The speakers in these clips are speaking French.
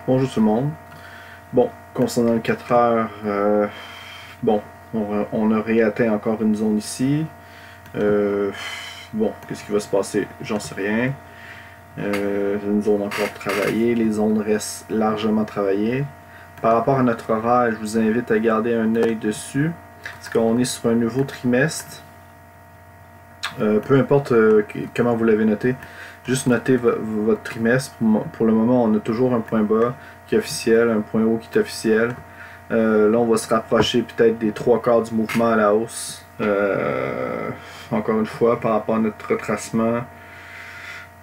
Bonjour tout le monde. Bon, concernant le 4 heures, bon, on a réatteint encore une zone ici. Bon, qu'est-ce qui va se passer? J'en sais rien. Une zone encore travaillée, les zones restent largement travaillées. Par rapport à notre horaire, je vous invite à garder un œil dessus, parce qu'on est sur un nouveau trimestre. Peu importe comment vous l'avez noté, juste notez votre trimestre. Pour le moment, on a toujours un point bas qui est officiel, un point haut qui est officiel. Là, on va se rapprocher peut-être des 3/4 du mouvement à la hausse. Encore une fois, par rapport à notre retracement,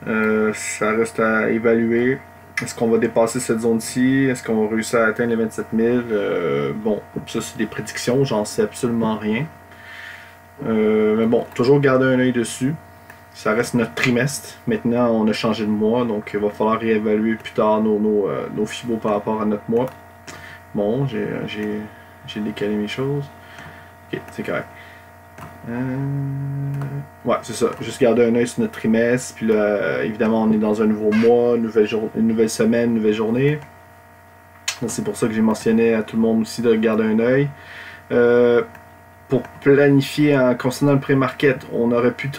ça reste à évaluer. Est-ce qu'on va dépasser cette zone-ci? Est-ce qu'on va réussir à atteindre les 27 000? Bon, ça c'est des prédictions, j'en sais absolument rien. Mais bon, toujours garder un œil dessus. Ça reste notre trimestre. Maintenant, on a changé de mois, donc il va falloir réévaluer plus tard nos fibos par rapport à notre mois. Bon, j'ai décalé mes choses. Ok, c'est correct. Ouais, c'est ça. Juste garder un œil sur notre trimestre. Puis là, évidemment, on est dans un nouveau mois, une nouvelle semaine, une nouvelle journée. C'est pour ça que j'ai mentionné à tout le monde aussi de garder un œil. Pour planifier concernant le pré-market, on aurait pu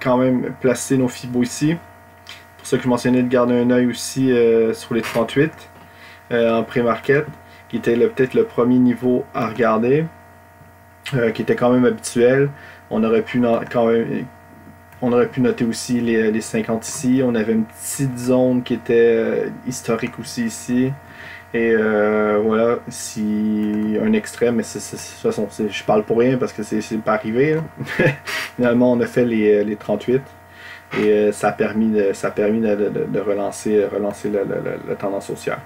quand même placer nos fibos ici. C'est pour ça que je mentionnais de garder un œil aussi sur les 38 en pré-market, qui était peut-être le premier niveau à regarder, qui était quand même habituel. On aurait pu noter aussi les 50 ici. On avait une petite zone qui était historique aussi ici. Et voilà, si un extrait, mais de toute façon, je parle pour rien parce que c'est pas arrivé. Finalement, on a fait les 38 et ça a permis de relancer la tendance haussière.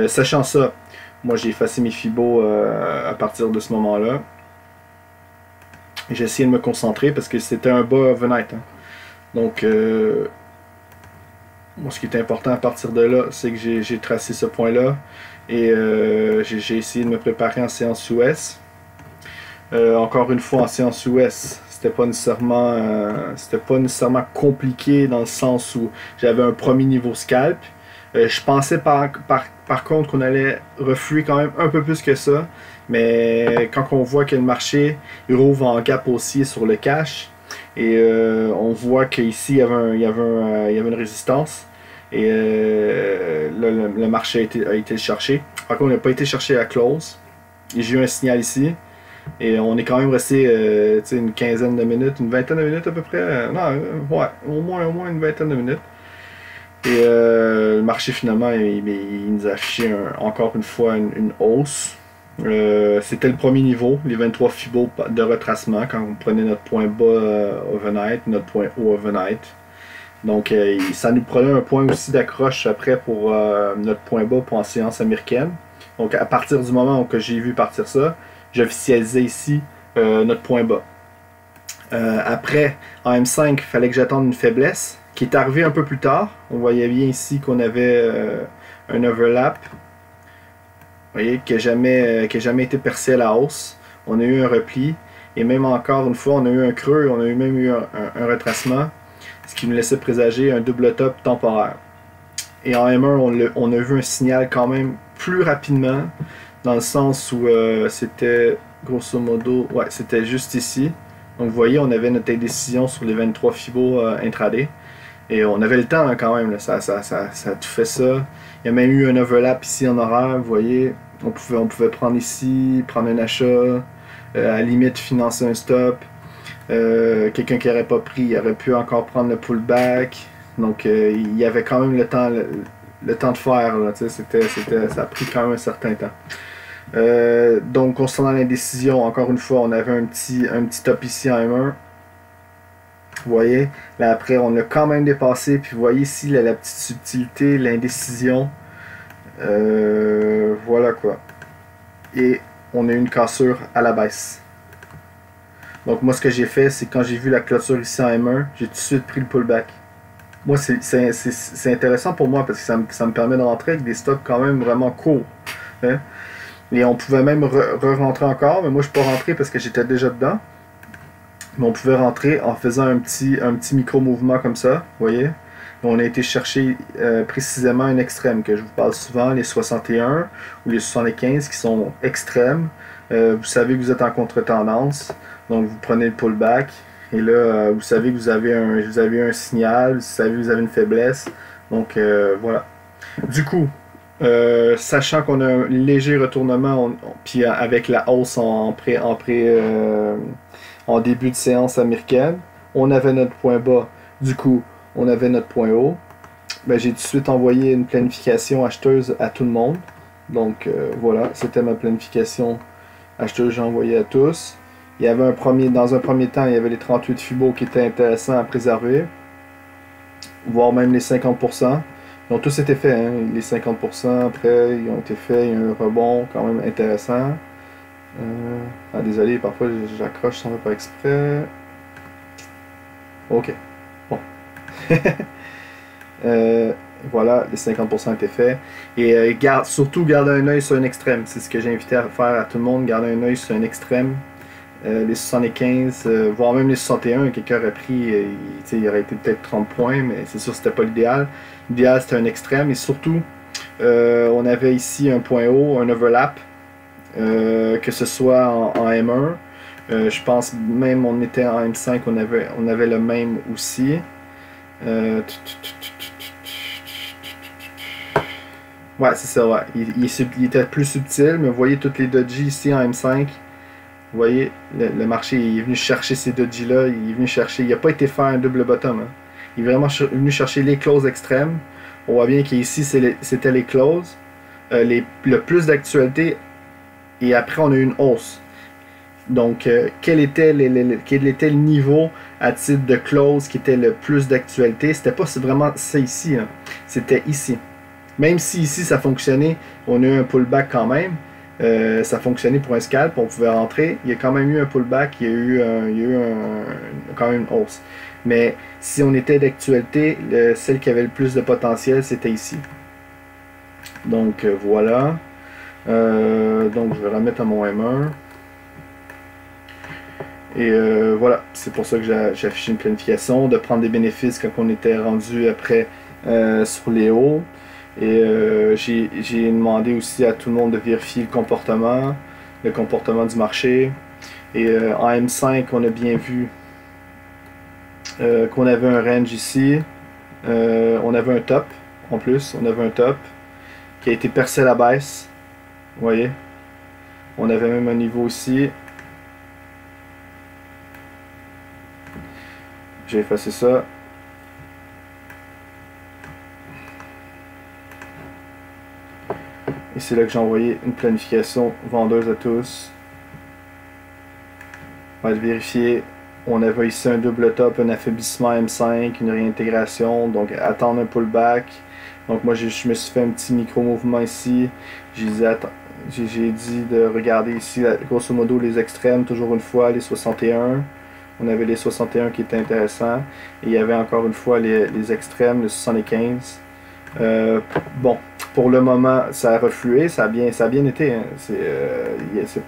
Sachant ça, moi j'ai effacé mes fibos à partir de ce moment-là. J'ai essayé de me concentrer parce que c'était un bas overnight. Hein. Donc, moi, ce qui est important à partir de là, c'est que j'ai tracé ce point-là et j'ai essayé de me préparer en séance US. Encore une fois, en séance US, c'était pas nécessairement compliqué dans le sens où j'avais un premier niveau scalp. Je pensais par contre qu'on allait refluer quand même un peu plus que ça, mais quand on voit que le marché il rouvre en gap haussier sur le cash, et on voit qu'ici il y avait une résistance et le marché a été cherché. Par contre, il n'a pas été cherché à close. Et j'ai eu un signal ici. Et on est quand même resté une quinzaine de minutes, une vingtaine de minutes à peu près. Non, ouais, au moins une vingtaine de minutes. Et le marché finalement, il nous a affiché encore une fois une hausse. C'était le premier niveau, les 23 fibos de retracement quand on prenait notre point bas overnight, notre point haut overnight. Donc ça nous prenait un point aussi d'accroche après pour notre point bas pour en séance américaine. Donc à partir du moment où j'ai vu partir ça, j'officialisais ici notre point bas. Après, en M5, il fallait que j'attende une faiblesse qui est arrivée un peu plus tard. On voyait bien ici qu'on avait un overlap. Vous voyez, qui n'a jamais été percé à la hausse. On a eu un repli. Et même encore une fois, on a eu un creux. On a même eu un retracement. Ce qui nous laissait présager un double top temporaire. Et en M1, on a vu un signal quand même plus rapidement. Dans le sens où c'était grosso modo... Ouais, c'était juste ici. Donc vous voyez, on avait notre indécision sur les 23 fibos intraday. Et on avait le temps hein, quand même. Là. Ça a tout fait ça. Il y a même eu un overlap ici en horaire, vous voyez. On pouvait prendre ici, prendre un achat, à la limite financer un stop. Quelqu'un qui n'aurait pas pris, il aurait pu encore prendre le pullback. Donc il y avait quand même le temps de faire. Là, ça a pris quand même un certain temps. Donc concernant l'indécision, encore une fois, on avait un petit top ici en M1. Vous voyez, là après on l'a quand même dépassé, puis vous voyez ici là, la petite subtilité, l'indécision. Voilà quoi. Et on a eu une cassure à la baisse. Donc moi ce que j'ai fait, c'est quand j'ai vu la clôture ici en M1, j'ai tout de suite pris le pullback. Moi c'est intéressant pour moi parce que ça me permet de rentrer avec des stocks quand même vraiment courts. Hein? Et on pouvait même re-rentrer encore, mais moi je ne suis pas rentré parce que j'étais déjà dedans. Mais on pouvait rentrer en faisant un petit micro-mouvement comme ça, vous voyez. On a été chercher précisément un extrême que je vous parle souvent, les 61 ou les 75 qui sont extrêmes. Vous savez que vous êtes en contre-tendance, donc vous prenez le pullback. Et là, vous savez que vous avez un signal, vous savez que vous avez une faiblesse. Donc voilà. Du coup, sachant qu'on a un léger retournement, puis avec la hausse en début de séance américaine, on avait notre point bas. Du coup, on avait notre point haut. Ben, j'ai tout de suite envoyé une planification acheteuse à tout le monde. Donc voilà, c'était ma planification acheteuse, j'ai envoyé à tous. Il y avait dans un premier temps, il y avait les 38 Fibo qui étaient intéressants à préserver, voire même les 50%. Ils ont tous été faits, hein. Les 50% après, ils ont été faits, il y a eu un rebond quand même intéressant. Désolé, parfois j'accroche sans faire exprès. Ok, bon. Voilà, les 50% étaient faits. Et surtout, gardez un œil sur un extrême. C'est ce que j'ai invité à faire à tout le monde, garder un œil sur un extrême. Les 75, voire même les 61, quelqu'un aurait pris, il aurait été peut-être 30 points, mais c'est sûr que c'était pas l'idéal. L'idéal c'était un extrême, et surtout, on avait ici un point haut, un overlap, que ce soit en M1. Je pense même on était en M5, on avait le même aussi. Ouais, c'est ça, ouais. Il était plus subtil, mais vous voyez toutes les dodges ici en M5. Vous voyez, le marché est venu chercher ces dodges-là, il n'a pas été faire un double bottom. Hein. Il est vraiment venu chercher les closes extrêmes. On voit bien qu'ici, c'était les closes, le plus d'actualité, et après on a eu une hausse. Donc, quel était le niveau à titre de close qui était le plus d'actualité? C'était pas vraiment ça ici, hein. C'était ici. Même si ici ça fonctionnait, on a eu un pullback quand même. Ça fonctionnait pour un scalp, on pouvait rentrer. Il y a quand même eu un pullback, il y a eu quand même une hausse. Mais si on était d'actualité, celle qui avait le plus de potentiel, c'était ici. Donc voilà. Donc je vais remettre à mon M1. Et voilà, c'est pour ça que j'ai affiché une planification, de prendre des bénéfices quand on était rendu après sur les hauts. Et j'ai demandé aussi à tout le monde de vérifier le comportement du marché. Et en M5, on a bien vu qu'on avait un range ici. On avait un top, en plus, on avait un top qui a été percé à la baisse. Vous voyez? On avait même un niveau ici. J'ai effacé ça. Et c'est là que j'ai envoyé une planification vendeuse à tous. On va vérifier. On avait ici un double top, un affaiblissement M5, une réintégration, donc attendre un pullback. Donc moi je me suis fait un petit micro-mouvement ici. J'ai dit de regarder ici, grosso modo, les extrêmes, toujours une fois, les 61. On avait les 61 qui étaient intéressants. Et il y avait encore une fois les extrêmes, les 75. Bon, pour le moment, ça a reflué, ça a bien été, hein. C'est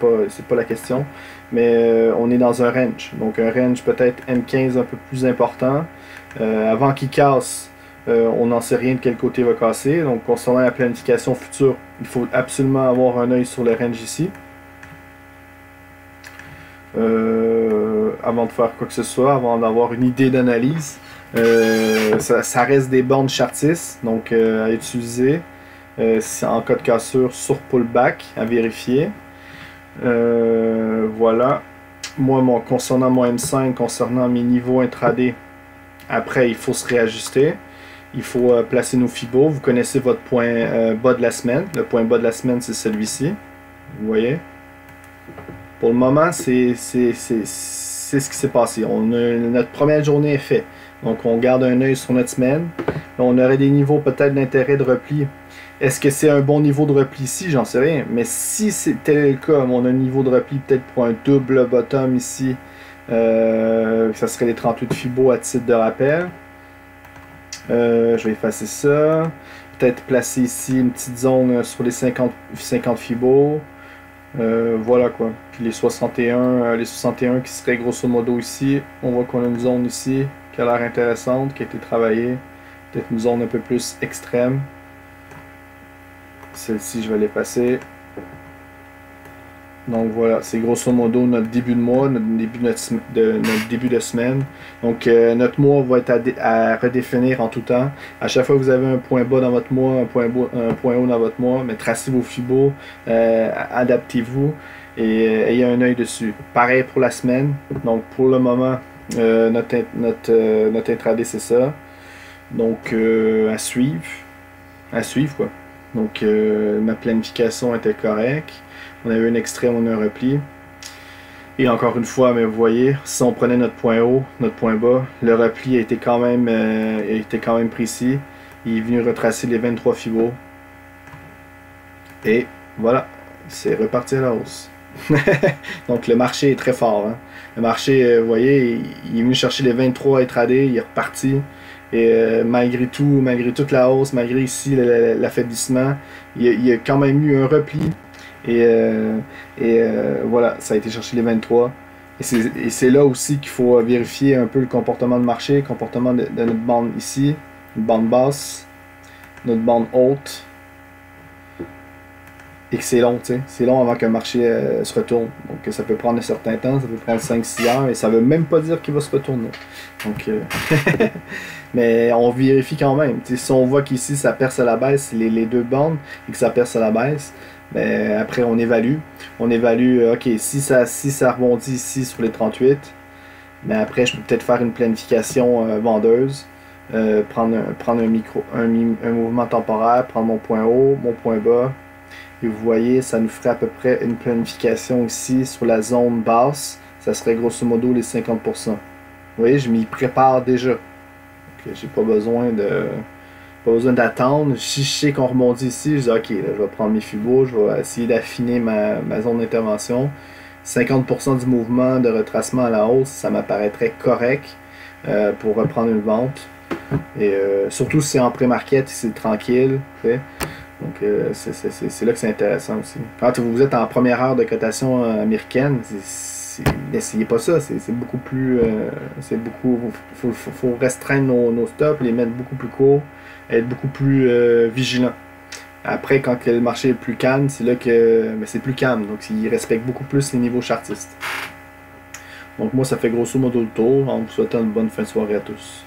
pas la question. Mais on est dans un range. Donc un range peut-être M15 un peu plus important. Avant qu'il casse, on n'en sait rien de quel côté il va casser. Donc concernant la planification future, il faut absolument avoir un œil sur le range ici. Avant de faire quoi que ce soit, avant d'avoir une idée d'analyse. Ça reste des bornes chartistes, donc à utiliser en cas de cassure sur pullback, à vérifier. Voilà. Moi, concernant mon M5, concernant mes niveaux intraday, après il faut se réajuster. Il faut placer nos fibos. Vous connaissez votre point bas de la semaine. Le point bas de la semaine, c'est celui-ci. Vous voyez? Pour le moment, c'est ce qui s'est passé. Notre première journée est faite. Donc on garde un œil sur notre semaine. On aurait des niveaux peut-être d'intérêt de repli. Est-ce que c'est un bon niveau de repli ici? J'en sais rien. Mais si c'était le cas, on a un niveau de repli peut-être pour un double bottom ici. Ça serait les 38 Fibo à titre de rappel. Je vais effacer ça. Peut-être placer ici une petite zone sur les 50 Fibo. Voilà quoi. Puis les 61 qui seraient grosso modo ici. On voit qu'on a une zone ici qui a l'air intéressante, qui a été travaillée. peut-être une zone un peu plus extrême. Celle-ci, je vais l'effacer. Donc voilà, c'est grosso modo notre début de mois, notre début de semaine. Donc notre mois va être à redéfinir en tout temps. À chaque fois que vous avez un point bas dans votre mois, un point haut dans votre mois, mais tracez vos fibos, adaptez-vous et ayez un œil dessus. Pareil pour la semaine. Donc pour le moment, notre intraday c'est ça. Donc à suivre. À suivre quoi. Donc ma planification était correcte. On avait un extrême, on a un repli. Et encore une fois, mais vous voyez, si on prenait notre point haut, notre point bas, le repli a été quand même précis. Il est venu retracer les 23 fibos. Et voilà, c'est reparti à la hausse. Donc le marché est très fort. Hein. Le marché, vous voyez, il est venu chercher les 23 intraday, il est reparti. Et malgré tout, malgré toute la hausse, malgré ici l'affaiblissement, il y a quand même eu un repli. Et voilà, ça a été chercher les 23. Et c'est là aussi qu'il faut vérifier un peu le comportement de marché, le comportement de notre bande ici, une bande basse, notre bande haute. Et que c'est long, tu sais. C'est long avant que le marché se retourne. Donc ça peut prendre un certain temps, ça peut prendre 5-6 heures, et ça veut même pas dire qu'il va se retourner. Donc, mais on vérifie quand même. Tu sais, si on voit qu'ici ça perce à la baisse, les deux bandes, et que ça perce à la baisse, ben, après on évalue. On évalue, ok, si ça rebondit ici sur les 38, mais après je peux peut-être faire une planification vendeuse. Prendre un mouvement temporaire, prendre mon point haut, mon point bas. Et vous voyez, ça nous ferait à peu près une planification ici sur la zone basse. Ça serait grosso modo les 50%. Vous voyez, je m'y prépare déjà. J'ai pas besoin d'attendre. Si je sais qu'on rebondit ici, je dis ok, là, je vais prendre mes fibos, je vais essayer d'affiner ma zone d'intervention. 50% du mouvement de retracement à la hausse, ça m'apparaîtrait correct pour reprendre une vente. Et surtout si c'est en pré-market, si c'est tranquille. Fait. Donc c'est là que c'est intéressant aussi. Quand vous êtes en première heure de cotation américaine, n'essayez pas ça. C'est beaucoup plus. Faut restreindre nos stops, les mettre beaucoup plus courts, être beaucoup plus vigilant. Après, quand le marché est plus calme, c'est là que c'est plus calme. Donc il respecte beaucoup plus les niveaux chartistes. Donc moi, ça fait grosso modo le tour. En vous souhaitant une bonne fin de soirée à tous.